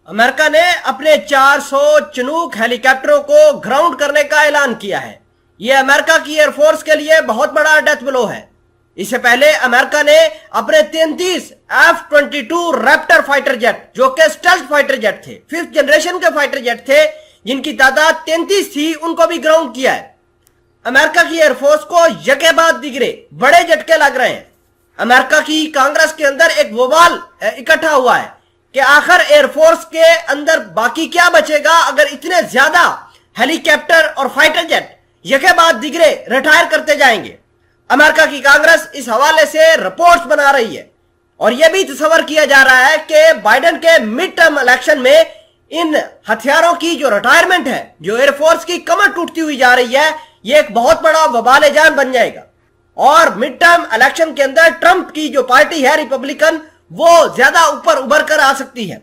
America ने अपने 400 Chinook हेलीकॉप्टरों को ग्राउंड करने का ऐलान किया है। यह अमेरिका की एयरफोर्स के लिए बहुत बड़ा डेथ ब्लो है। इससे पहले अमेरिका ने अपने 33 F-22 रैप्टर फाइटर जेट, जो कि स्टेल्थ फाइटर जेट थे, 5th जनरेशन के फाइटर जेट थे, जिनकी तादाद 33 थी, उनको भी ग्राउंड किया है। अमेरिका की एयरफोर्स को यके बाद दिगरे बड़े झटके लग रहे हैं। अमेरिका की कांग्रेस के अंदर एक बवाल इकट्ठा हुआ है कि आखिर एयरफोर्स के अंदर बाकी क्या बचेगा अगर इतने ज्यादा हेलीकॉप्टर और फाइटर जेट यके बाद दिगरे रिटायर करते जाएंगे। अमेरिका की कांग्रेस इस हवाले से रिपोर्ट्स बना रही है और यह भी तस्वर किया जा रहा है कि बाइडेन के मिड टर्म इलेक्शन में इन हथियारों की जो रिटायरमेंट है, जो एयरफोर्स की कमर टूटती हुई जा रही है, यह एक बहुत बड़ा वबाल जान बन जाएगा और मिड टर्म इलेक्शन के अंदर ट्रंप की जो पार्टी है रिपब्लिकन, वो ज्यादा ऊपर उभर कर आ सकती है।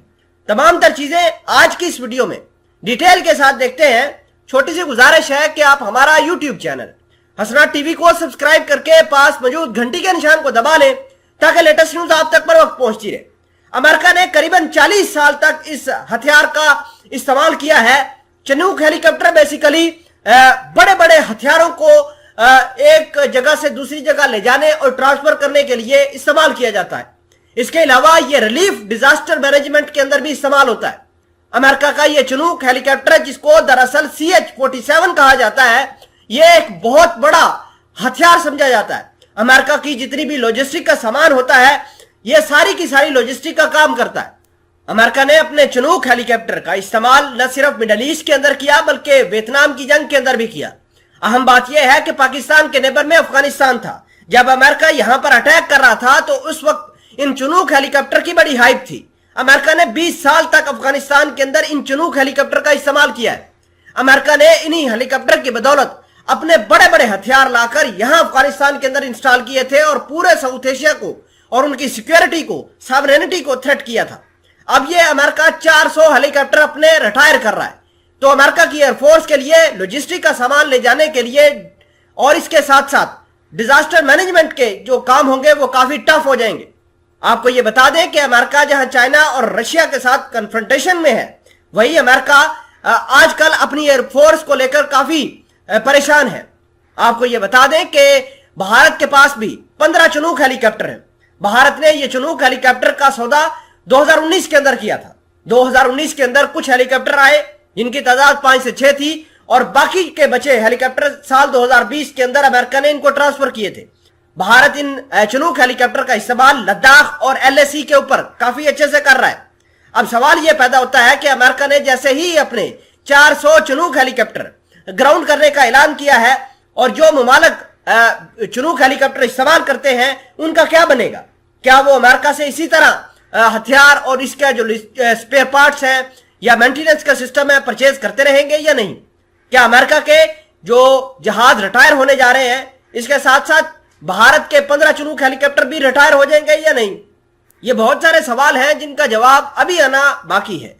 तमाम तर चीजें आज की इस वीडियो में डिटेल के साथ देखते हैं। छोटी सी गुजारिश है कि आप हमारा यूट्यूब चैनल हसनाट टीवी को सब्सक्राइब करके पास मौजूद घंटी के निशान को दबा लें ताकि लेटेस्ट न्यूज आप तक पर वक्त पहुंचती रहे। अमेरिका ने करीबन 40 साल तक इस हथियार का इस्तेमाल किया है। चिनूक हेलीकॉप्टर बेसिकली बड़े बड़े हथियारों को एक जगह से दूसरी जगह ले जाने और ट्रांसफर करने के लिए इस्तेमाल किया जाता है। इसके अलावा यह रिलीफ डिजास्टर मैनेजमेंट के अंदर भी इस्तेमाल होता है। अमेरिका का यह चिनूक हेलीकॉप्टर, जिसको दरअसल CH-47 कहा जाता है, यह एक बहुत बड़ा हथियार समझा जाता है। अमेरिका की जितनी भी लॉजिस्टिक का सामान होता है, यह सारी की सारी लॉजिस्टिक का काम करता है। अमेरिका ने अपने चिनूक हेलीकॉप्टर का इस्तेमाल न सिर्फ मिडल ईस्ट के अंदर किया बल्कि वियतनाम की जंग के अंदर भी किया। अहम बात यह है कि पाकिस्तान के नेबर में अफगानिस्तान था। जब अमेरिका यहां पर अटैक कर रहा था तो उस वक्त इन चिनूक हेलीकॉप्टर की बड़ी हाइप थी। अमेरिका ने 20 साल तक अफगानिस्तान के अंदर इन चिनूक हेलीकॉप्टर का इस्तेमाल किया है। अमेरिका ने इन्हीं हेलीकॉप्टर की बदौलत अपने बड़े बड़े हथियार लाकर यहां अफगानिस्तान के अंदर इंस्टॉल किए थे और पूरे साउथ एशिया को और उनकी सिक्योरिटी को, सॉवरेनिटी को थ्रेट किया था। अब ये अमेरिका 400 हेलीकॉप्टर अपने रिटायर कर रहा है, तो अमेरिका की एयरफोर्स के लिए लॉजिस्टिक का सामान ले जाने के लिए और इसके साथ साथ डिजास्टर मैनेजमेंट के जो काम होंगे वो काफी टफ हो जाएंगे। आपको ये बता दें कि अमेरिका जहां चाइना और रशिया के साथ कन्फ्रंटेशन में है, वही अमेरिका आजकल अपनी एयरफोर्स को लेकर काफी परेशान है। आपको ये बता दें कि भारत के पास भी 15 चिनूक हेलीकॉप्टर हैं। भारत ने ये चिनूक हेलीकॉप्टर का सौदा 2019 के अंदर किया था। 2019 के अंदर कुछ हेलीकॉप्टर आए जिनकी तादाद 5 से 6 थी और बाकी के बचे हेलीकॉप्टर साल 2020 के अंदर अमेरिका ने इनको ट्रांसफर किए थे। भारत इन चिनूक हेलीकॉप्टर का इस्तेमाल लद्दाख और LAC के ऊपर काफी अच्छे से कर रहा है। अब सवाल यह पैदा होता है कि अमेरिका ने जैसे ही अपने 400 चिनूक हेलीकॉप्टर ग्राउंड करने का ऐलान किया है और जो ममालिक चिनूक हेलीकॉप्टर इस्तेमाल करते हैं उनका क्या बनेगा? क्या वो अमेरिका से इसी तरह हथियार और इसका जो स्पेयर पार्ट्स है या मेंटेनेंस का सिस्टम है परचेज करते रहेंगे या नहीं? क्या अमेरिका के जो जहाज रिटायर होने जा रहे हैं, इसके साथ साथ भारत के 15 चिनूक हेलीकॉप्टर भी रिटायर हो जाएंगे या नहीं? ये बहुत सारे सवाल हैं जिनका जवाब अभी आना बाकी है।